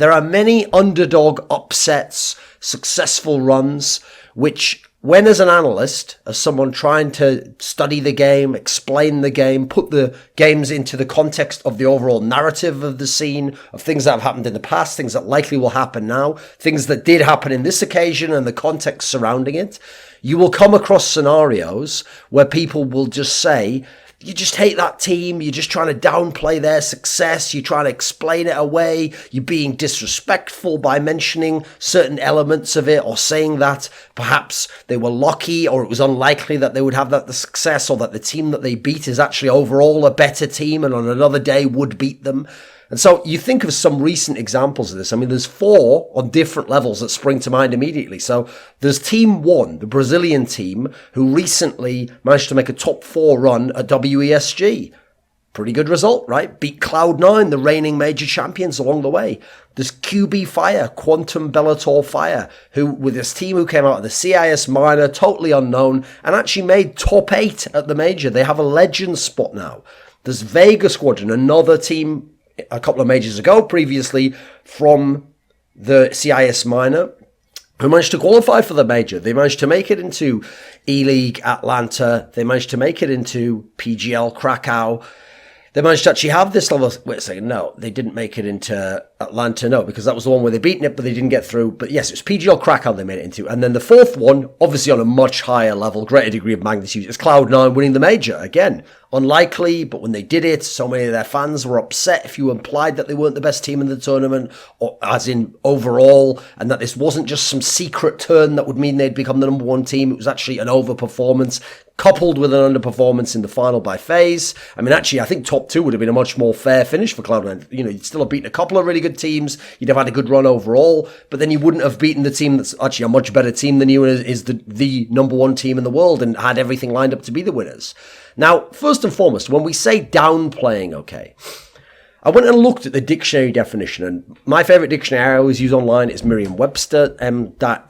There are many underdog upsets, successful runs, which when as an analyst, as someone trying to study the game, explain the game, put the games into the context of the overall narrative of the scene, of things that have happened in the past, things that likely will happen now, things that did happen in this occasion and the context surrounding it, you will come across scenarios where people will just say, you just hate that team, you're just trying to downplay their success, you're trying to explain it away, you're being disrespectful by mentioning certain elements of it, or saying that perhaps they were lucky or it was unlikely that they would have the success, or that the team that they beat is actually overall a better team and on another day would beat them. And so you think of some recent examples of this. I mean, there's 4 on different levels that spring to mind immediately. So there's Team 1, the Brazilian team, who recently managed to make a top 4 run at WESG. Pretty good result, right? Beat Cloud9, the reigning major champions, along the way. There's QB Fire, Quantum Bellator Fire, who, with this team who came out of the CIS minor, totally unknown, and actually made top 8 at the major. They have a legend spot now. There's Vega Squadron, another team a couple of majors ago, previously from the CIS minor, who managed to qualify for the major. They managed to make it into E-League Atlanta. They managed to make it into PGL Krakow. They managed to actually have this level. Wait a second, no, they didn't make it into Atlanta, no, because that was the one where they beaten it, but they didn't get through. But yes, it was PGL Krakow they made it into. And then the 4th one, obviously on a much higher level, greater degree of magnitude, is Cloud9 winning the major. Again, unlikely, but when they did it, so many of their fans were upset if you implied that they weren't the best team in the tournament, or as in overall, and that this wasn't just some secret turn that would mean they'd become the number 1 team. It was actually an overperformance coupled with an underperformance in the final by FaZe. I mean, actually, I think top 2 would have been a much more fair finish for Cloud9. You know, you'd still have beaten a couple of really good teams. You'd have had a good run overall, but then you wouldn't have beaten the team that's actually a much better team than you and is the number 1 team in the world and had everything lined up to be the winners. Now, first and foremost, when we say downplaying, okay, I went and looked at the dictionary definition, and my favorite dictionary I always use online is Merriam-Webster,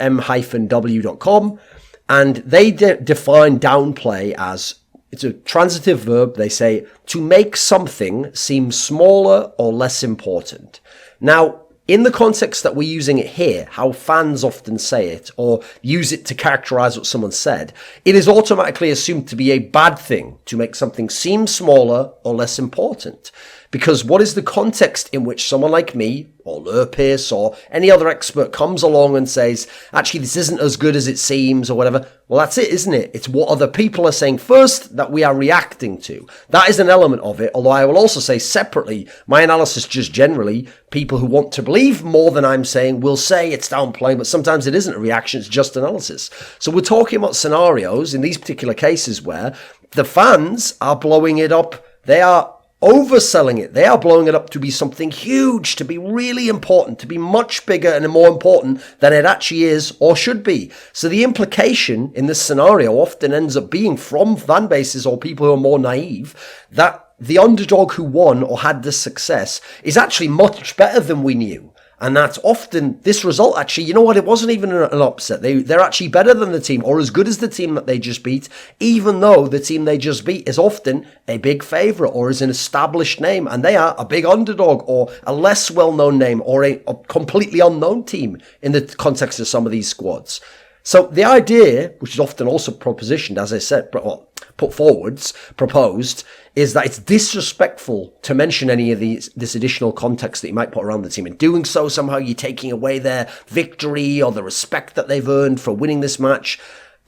m-w.com, and they define downplay as, it's a transitive verb, they say, to make something seem smaller or less important. Now, in the context that we're using it here, how fans often say it or use it to characterize what someone said, it is automatically assumed to be a bad thing to make something seem smaller or less important. Because what is the context in which someone like me, or Lurpis, or any other expert comes along and says, actually, this isn't as good as it seems, or whatever? Well, that's it, isn't it? It's what other people are saying first that we are reacting to. That is an element of it, although I will also say separately, my analysis just generally, people who want to believe more than I'm saying will say it's downplaying, but sometimes it isn't a reaction, it's just analysis. So we're talking about scenarios in these particular cases where the fans are blowing it up. They are overselling it. They are blowing it up to be something huge, to be really important, to be much bigger and more important than it actually is or should be. So the implication in this scenario often ends up being from fan bases or people who are more naive that the underdog who won or had this success is actually much better than we knew. And that's often this result, actually, you know what, it wasn't even an upset. They're actually better than the team or as good as the team that they just beat, even though the team they just beat is often a big favourite or is an established name, and they are a big underdog or a less well-known name or a completely unknown team in the context of some of these squads. So the idea, which is often also propositioned, as I said, proposed, is that it's disrespectful to mention any of this additional context that you might put around the team. In doing so, somehow you're taking away their victory or the respect that they've earned for winning this match.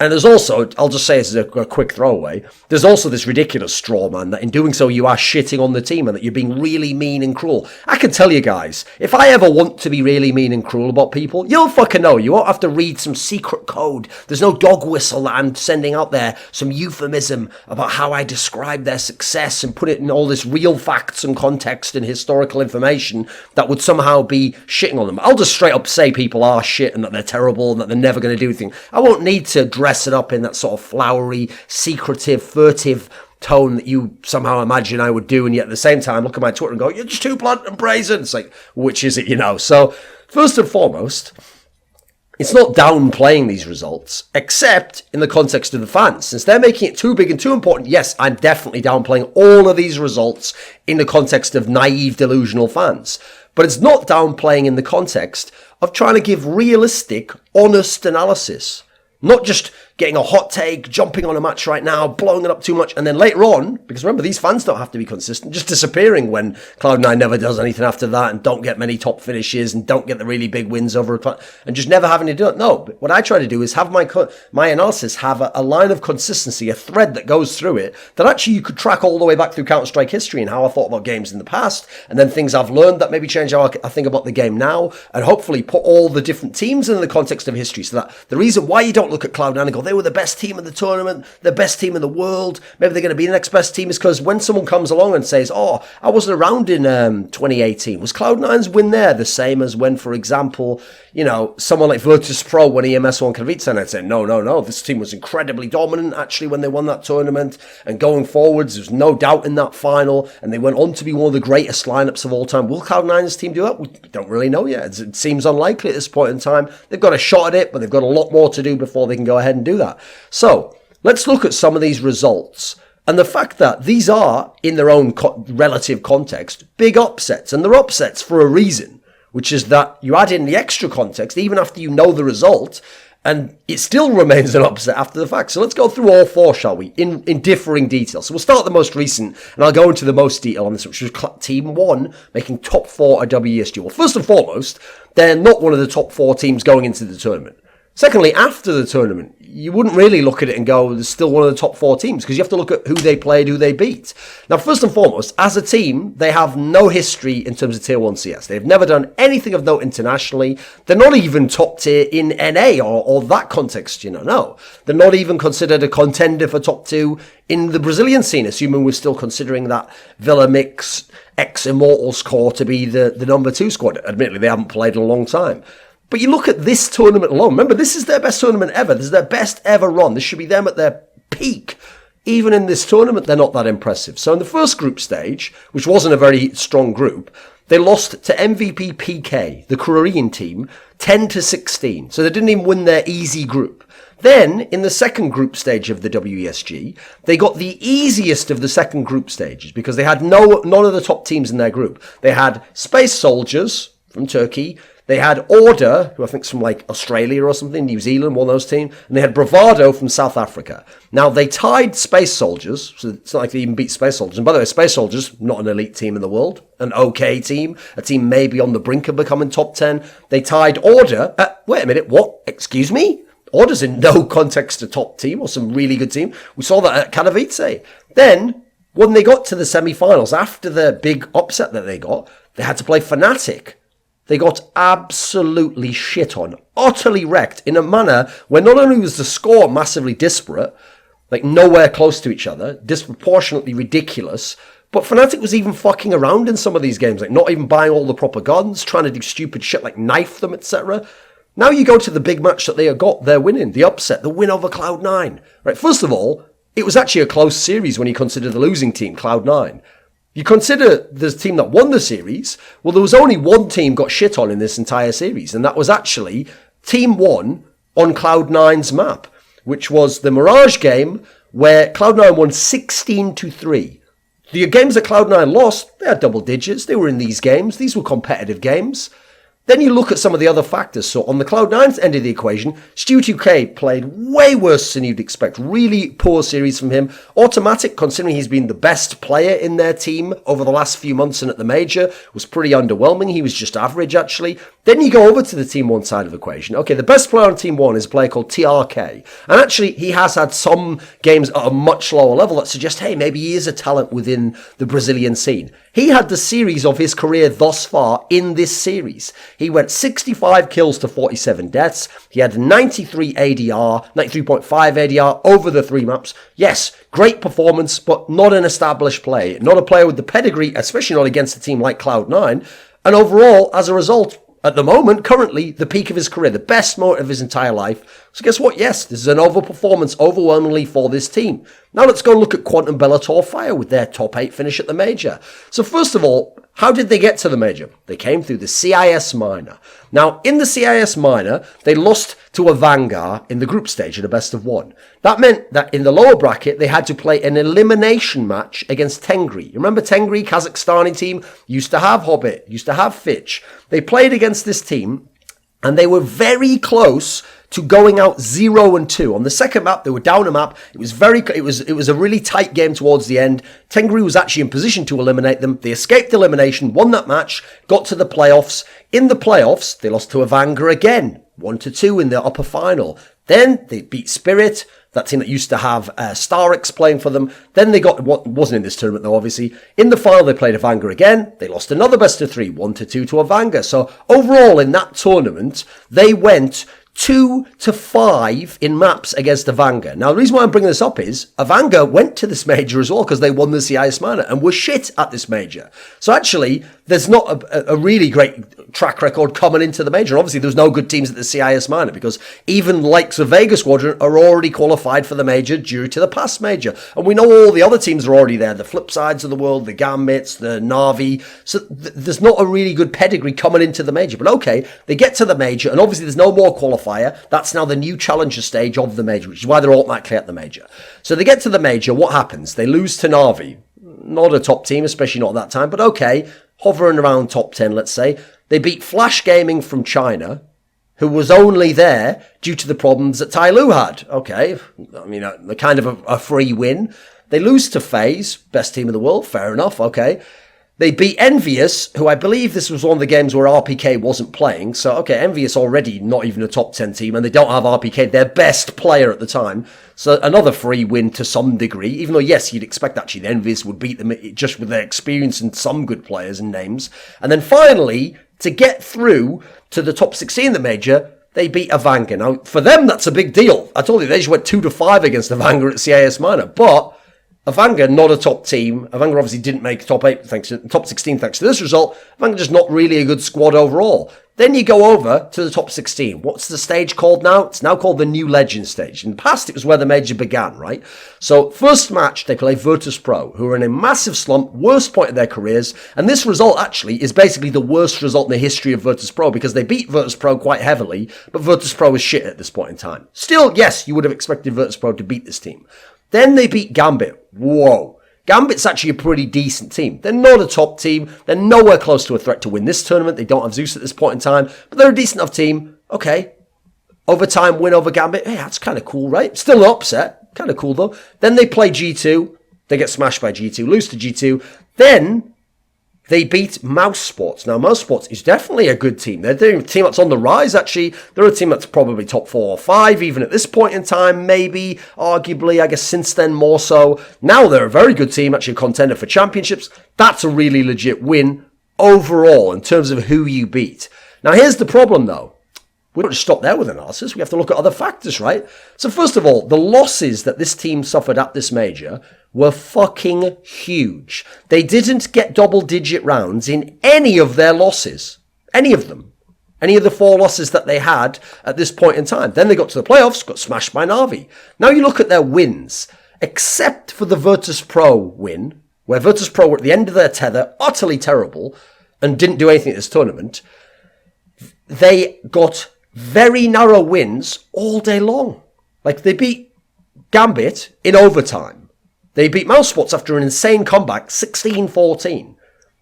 And there's also, I'll just say as a quick throwaway, there's also this ridiculous straw man that in doing so you are shitting on the team and that you're being really mean and cruel. I can tell you guys, if I ever want to be really mean and cruel about people, you'll fucking know. You won't have to read some secret code. There's no dog whistle that I'm sending out there, some euphemism about how I describe their success and put it in all this real facts and context and historical information that would somehow be shitting on them. I'll just straight up say people are shit and that they're terrible and that they're never going to do anything. I won't need to dress it up in that sort of flowery, secretive, furtive tone that you somehow imagine I would do, and yet at the same time look at my Twitter and go, you're just too blunt and brazen. It's like, which is it, you know? So first and foremost, it's not downplaying these results, except in the context of the fans. Since they're making it too big and too important, yes, I'm definitely downplaying all of these results in the context of naive, delusional fans. But it's not downplaying in the context of trying to give realistic, honest analysis. Not just getting a hot take, jumping on a match right now, blowing it up too much, and then later on, because remember, these fans don't have to be consistent, just disappearing when Cloud9 never does anything after that and don't get many top finishes and don't get the really big wins over and just never having to do it. No, but what I try to do is have my analysis have a line of consistency, a thread that goes through it that actually you could track all the way back through Counter-Strike history and how I thought about games in the past, and then things I've learned that maybe change how I think about the game now, and hopefully put all the different teams in the context of history so that the reason why you don't look at Cloud9 and go, they were the best team in the tournament, the best team in the world, maybe they're going to be the next best team, is because when someone comes along and says, oh, I wasn't around in 2018, was Cloud9's win there the same as when, for example, you know, someone like Virtus Pro when EMS won Katowice? And I'd say, no, this team was incredibly dominant actually when they won that tournament, and going forwards, there's no doubt in that final, and they went on to be one of the greatest lineups of all time. Will Cloud9's team do that? We don't really know yet. It seems unlikely at this point in time. They've got a shot at it, but they've got a lot more to do before they can go ahead and do that. So let's look at some of these results and the fact that these are, in their own relative context, big upsets. And they're upsets for a reason, which is that you add in the extra context even after you know the result, and it still remains an upset after the fact. So let's go through all four, shall we, in differing details. So we'll start the most recent, and I'll go into the most detail on this, which was Team 1 making top 4 at WESG. Well, first and foremost, they're not one of the top 4 teams going into the tournament. Secondly, after the tournament, you wouldn't really look at it and go, there's still one of the top 4 teams, because you have to look at who they played, who they beat. Now, first and foremost, as a team, they have no history in terms of Tier 1 CS. They've never done anything of note internationally. They're not even top tier in NA or that context, you know, no. They're not even considered a contender for top 2 in the Brazilian scene, assuming we're still considering that Villa Mix ex-Immortals core to be the number 2 squad. Admittedly, they haven't played in a long time. But you look at this tournament alone. Remember, this is their best tournament ever. This is their best ever run. This should be them at their peak. Even in this tournament, they're not that impressive. So in the first group stage, which wasn't a very strong group, they lost to MVP PK, the Korean team, 10-16. So they didn't even win their easy group. Then, in the second group stage of the WESG, they got the easiest of the second group stages because they had none of the top teams in their group. They had Space Soldiers from Turkey. They had Order, who I think is from like Australia or something, New Zealand, one of those teams. And they had Bravado from South Africa. Now, they tied Space Soldiers, so it's not like they even beat Space Soldiers. And by the way, Space Soldiers, not an elite team in the world, an okay team, a team maybe on the brink of becoming top 10. They tied Order. Wait a minute, what? Excuse me? Order's in no context a top team or some really good team. We saw that at Katowice. Then, when they got to the semi-finals, after the big upset that they got, they had to play Fnatic. They got absolutely shit on, utterly wrecked in a manner where not only was the score massively disparate, like nowhere close to each other, disproportionately ridiculous, but Fnatic was even fucking around in some of these games, like not even buying all the proper guns, trying to do stupid shit like knife them, etc. Now you go to the big match that they got, they're winning, the upset, the win over Cloud9. Right, first of all, it was actually a close series when you consider the losing team, Cloud9. You consider the team that won the series, well, there was only one team got shit on in this entire series, and that was actually Team 1 on Cloud9's map, which was the Mirage game where Cloud9 won 16-3. The games that Cloud9 lost, they had double digits, they were in these games, these were competitive games. Then you look at some of the other factors. So on the Cloud9's end of the equation, Twch played way worse than you'd expect. Really poor series from him. Automatic, considering he's been the best player in their team over the last few months and at the major, was pretty underwhelming. He was just average, actually. Then you go over to the Team 1 side of the equation. Okay, the best player on Team 1 is a player called TRK. And actually, he has had some games at a much lower level that suggest, hey, maybe he is a talent within the Brazilian scene. He had the series of his career thus far in this series. He went 65 kills to 47 deaths. He had 93 ADR, 93.5 ADR over the 3 maps. Yes, great performance, but not an established play. Not a player with the pedigree, especially not against a team like Cloud9. And overall, as a result, at the moment, currently, the peak of his career, the best moment of his entire life, So guess what? Yes, this is an overperformance overwhelmingly for this team. Now let's go and look at Quantum Bellator Fire with their top 8 finish at the major. So first of all, how did they get to the major? They came through the CIS Minor. Now, in the CIS Minor, they lost to a Vanguard in the group stage at a best of 1. That meant that in the lower bracket, they had to play an elimination match against Tengri. You remember Tengri, Kazakhstani team, used to have Hobbit, used to have Fitch. They played against this team, and they were very close to going out 0-2. On the second map, they were down a map. It was a really tight game towards the end. Tengri was actually in position to eliminate them. They escaped elimination, won that match, got to the playoffs. In the playoffs, they lost to Avanga again, 1-2 in the upper final. Then they beat Spirit, that team that used to have Starix playing for them. Then they got, what wasn't in this tournament though, obviously. In the final, they played Avanga again. They lost another best of 3, 1-2 to Avanga. So overall in that tournament, they went 2-5 in maps against Avanga. Now, the reason why I'm bringing this up is Avanga went to this major as well because they won the CIS Minor and were shit at this major. So actually, there's not a really great track record coming into the major. Obviously, there's no good teams at the CIS Minor because even likes of Vegas Squadron are already qualified for the major due to the past major. And we know all the other teams are already there. The Flip Sides of the world, the Gambits, the Na'Vi. So there's not a really good pedigree coming into the major. But okay, they get to the major and obviously there's no more qualifier. That's now the new challenger stage of the major, which is why they're automatically at the major. So they get to the major, what happens? They lose to Na'Vi. Not a top team, especially not at that time, but okay, hovering around top 10, let's say. They beat Flash Gaming from China, who was only there due to the problems that Tai Lu had. Okay, I mean, a kind of a free win. They lose to FaZe, best team in the world, fair enough, okay. They beat Envious, who I believe this was one of the games where RPK wasn't playing. So, okay, Envious already not even a top 10 team, and they don't have RPK, their best player at the time. So another free win to some degree, even though, yes, you'd expect actually the Envious would beat them just with their experience and some good players and names. And then finally, to get through to the top 16 in the major, they beat Avanga. Now, for them, that's a big deal. I told you, they just went 2-5 against Avanga at CIS Minor, but Avanga, not a top team. Avanga obviously didn't make top 8 top 16 thanks to this result. Avanga just not really a good squad overall. Then you go over to the top 16. What's the stage called now? It's now called the New Legend stage. In the past, it was where the major began, right? So first match, they play Virtus Pro, who are in a massive slump, worst point of their careers. And this result actually is basically the worst result in the history of Virtus Pro because they beat Virtus Pro quite heavily, but Virtus Pro was shit at this point in time. Still, yes, you would have expected Virtus Pro to beat this team. Then they beat Gambit. Whoa. Gambit's actually a pretty decent team. They're not a top team. They're nowhere close to a threat to win this tournament. They don't have Zeus at this point in time, but they're a decent enough team. Okay. Overtime win over Gambit. Hey, that's kind of cool, right? Still an upset. Kind of cool, though. Then they play G2. They get smashed by G2, lose to G2. Then they beat Mouse Sports. Now, Mouse Sports is definitely a good team. They're a team that's on the rise, actually. They're a team that's probably top 4 or 5, even at this point in time, maybe, arguably, I guess since then more so. Now they're a very good team, actually a contender for championships. That's a really legit win overall in terms of who you beat. Now, here's the problem, though. We don't just stop there with analysis. We have to look at other factors, right? So first of all, the losses that this team suffered at this major were fucking huge. They didn't get double-digit rounds in any of their losses. Any of them. Any of the 4 losses that they had at this point in time. Then they got to the playoffs, got smashed by Na'Vi. Now you look at their wins. Except for the Virtus Pro win, where Virtus Pro were at the end of their tether, utterly terrible, and didn't do anything at this tournament, they got very narrow wins all day long. Like, they beat Gambit in overtime. They beat Mouse Sports after an insane comeback, 16-14.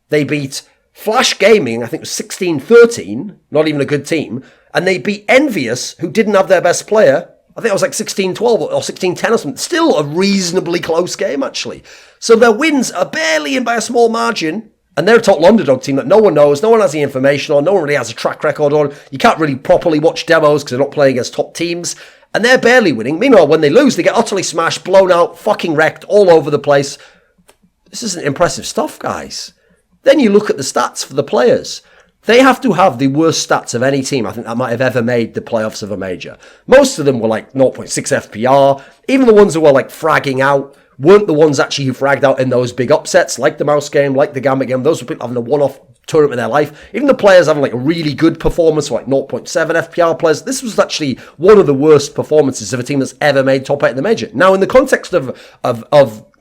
They beat Flash Gaming, I think it was 16-13, not even a good team. And they beat Envious, who didn't have their best player. I think it was like 16-12 or 16-10 or something. Still a reasonably close game, actually. So their wins are barely in by a small margin. And they're a total underdog team that no one knows, no one has the information on, no one really has a track record on. You can't really properly watch demos because they're not playing against top teams. And they're barely winning. Meanwhile, when they lose, they get utterly smashed, blown out, fucking wrecked all over the place. This isn't impressive stuff, guys. Then you look at the stats for the players. They have to have the worst stats of any team I think that might have ever made the playoffs of a major. Most of them were like 0.6 FPR. Even the ones who were like fragging out weren't the ones actually who fragged out in those big upsets, like the Mouse game, like the Gambit game. Those were people having a one-off tournament in their life. Even the players having like a really good performance, like 0.7 FPR players, this was actually one of the worst performances of a team that's ever made top 8 in the major. Now, in the context of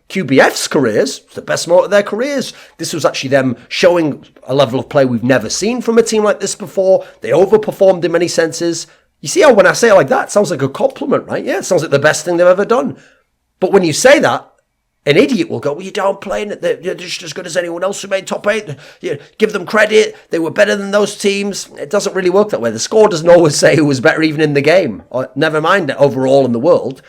QBF's careers, the best moment of their careers, this was actually them showing a level of play we've never seen from a team like this before. They overperformed in many senses. You see how when I say it like that, it sounds like a compliment, right? Yeah, it sounds like the best thing they've ever done. But when you say that, an idiot will go, well, you're downplaying it. They're just as good as anyone else who made top 8. Give them credit. They were better than those teams. It doesn't really work that way. The score doesn't always say who was better even in the game, or never mind overall in the world.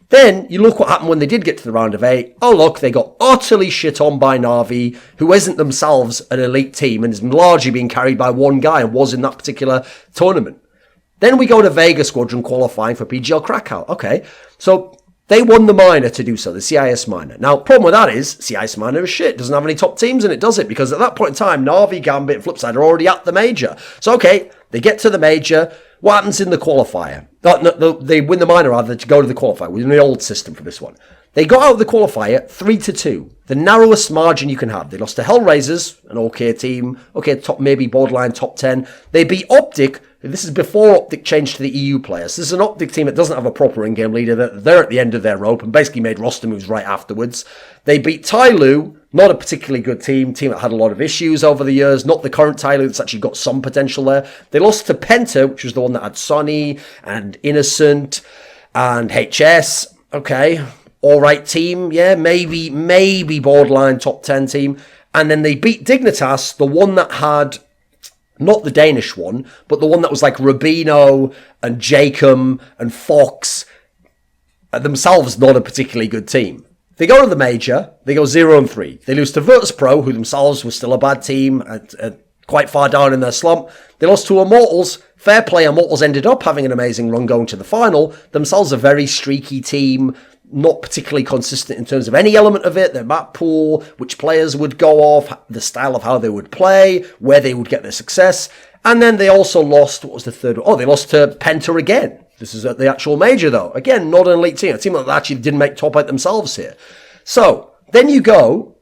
Then you look what happened when they did get to the round of 8. Oh, look, they got utterly shit on by Na'Vi, who isn't themselves an elite team and is largely being carried by one guy and was in that particular tournament. Then we go to Vega Squadron qualifying for PGL Krakow. Okay, so they won the minor to do so, the CIS minor. Now, problem with that is, CIS minor is shit. Doesn't have any top teams in it, does it? Because at that point in time, Na'Vi, Gambit, and Flipside are already at the major. So, okay, they get to the major. What happens in the qualifier? No, they win the minor, rather, to go to the qualifier. We're in the old system for this one. They got out of the qualifier 3-2. The narrowest margin you can have. They lost to Hellraisers, an okay team. Okay, top, maybe borderline top 10. They beat Optic. This is before Optic changed to the EU players. This is an Optic team that doesn't have a proper in-game leader. They're at the end of their rope and basically made roster moves right afterwards. They beat Tyloo, not a particularly good team that had a lot of issues over the years. Not the current Tyloo that's actually got some potential there. They lost to Penta, which was the one that had Sonny and Innocent and HS. Okay, all right team. Yeah, maybe borderline top 10 team. And then they beat Dignitas, the one that had... not the Danish one, but the one that was like Rubino and Jacob and Fox, themselves not a particularly good team. They go to the major, they go 0-3. They lose to Virtus Pro, who themselves were still a bad team, and quite far down in their slump. They lost to Immortals. Fair play, Immortals ended up having an amazing run going to the final. Themselves a very streaky team, not particularly consistent in terms of any element of it, their map pool, which players would go off, the style of how they would play, where they would get their success. And then they also lost, what was the third one? Oh, they lost to Penta again. This is at the actual major, though. Again, not an elite team. A team that actually didn't make top 8 themselves here. So, then you go...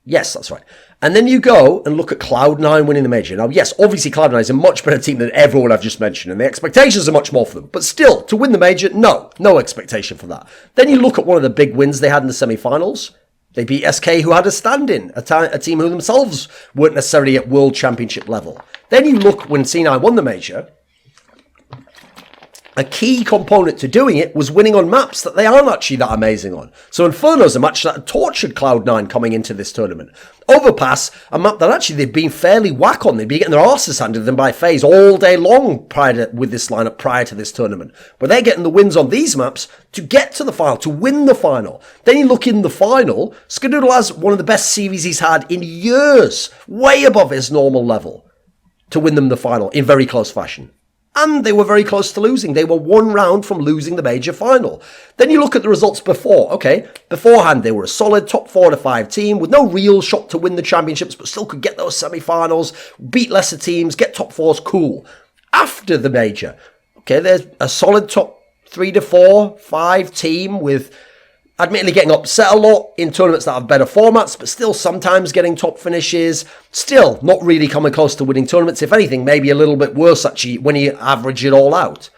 Yes, that's right. And then you go and look at Cloud9 winning the major. Now, yes, obviously Cloud9 is a much better team than everyone I've just mentioned, and the expectations are much more for them. But still, to win the major, no expectation for that. Then you look at one of the big wins they had in the semi-finals. They beat SK, who had a stand-in, a team who themselves weren't necessarily at World Championship level. Then you look when C9 won the major. A key component to doing it was winning on maps that they aren't actually that amazing on. So Inferno's a match that tortured Cloud9 coming into this tournament. Overpass, a map that actually they've been fairly whack on. They've been getting their arses handed to them by FaZe all day long with this lineup prior to this tournament. But they're getting the wins on these maps to get to the final, to win the final. Then you look in the final, Skadoodle has one of the best series he's had in years, way above his normal level, to win them the final in very close fashion. And they were very close to losing. They were one round from losing the major final. Then you look at the results before. Okay, beforehand, they were a solid top 4 to 5 team with no real shot to win the championships, but still could get those semi-finals, beat lesser teams, get top 4s, cool. After the major, okay, there's a solid top 3 to 4, 5 team with... admittedly getting upset a lot in tournaments that have better formats, but still sometimes getting top finishes. Still not really coming close to winning tournaments. If anything, maybe a little bit worse actually when you average it all out.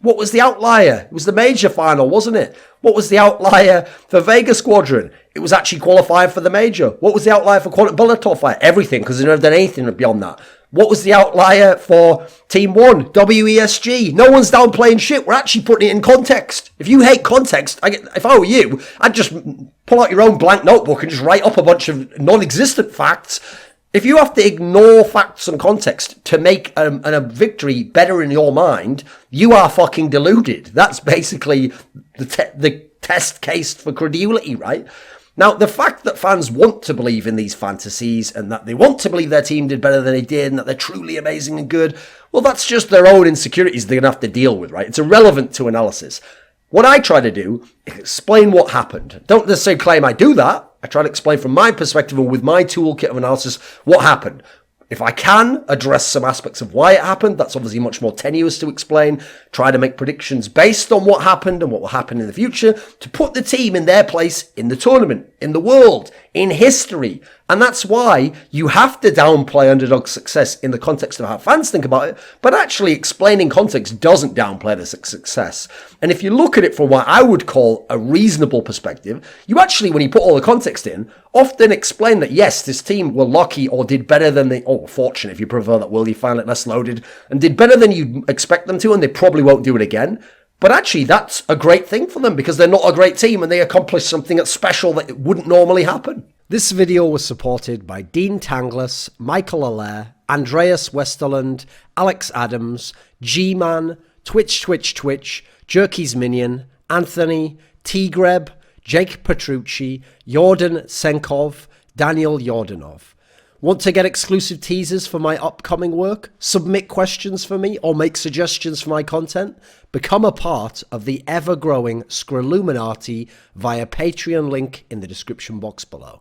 What was the outlier? It was the major final, wasn't it? What was the outlier for Vega Squadron? It was actually qualifying for the major. What was the outlier for Bellator Fight? Everything, because they never done anything beyond that. What was the outlier for Team 1? WESG. No one's downplaying shit. We're actually putting it in context. If you hate context, if I were you, I'd just pull out your own blank notebook and just write up a bunch of non-existent facts. If you have to ignore facts and context to make a victory better in your mind, you are fucking deluded. That's basically the test case for credulity, right? Now, the fact that fans want to believe in these fantasies and that they want to believe their team did better than they did and that they're truly amazing and good, well, that's just their own insecurities they're going to have to deal with, right? It's irrelevant to analysis. What I try to do is explain what happened. Don't necessarily claim I do that. I try to explain from my perspective and with my toolkit of analysis what happened. If I can address some aspects of why it happened, that's obviously much more tenuous to explain. Try to make predictions based on what happened and what will happen in the future to put the team in their place in the tournament, in the world, in history, And that's why you have to downplay Underdog's success in the context of how fans think about it, but actually explaining context doesn't downplay the success. And if you look at it from what I would call a reasonable perspective, you actually, when you put all the context in, often explain that yes, this team were lucky or did better than they, or fortunate if you prefer that word, you find it less loaded, and did better than you expect them to, and they probably won't do it again. But actually, that's a great thing for them because they're not a great team and they accomplished something that's special that wouldn't normally happen. This video was supported by Dean Tanglis, Michael Allaire, Andreas Westerlund, Alex Adams, Gman, Twch, Jerky's Minion, Anthony, TGreb, Jake Petrucci, Yordan Tsenkov, Daniel Yordanov. Want to get exclusive teasers for my upcoming work? Submit questions for me or make suggestions for my content? Become a part of the ever-growing Scrilluminati via Patreon link in the description box below.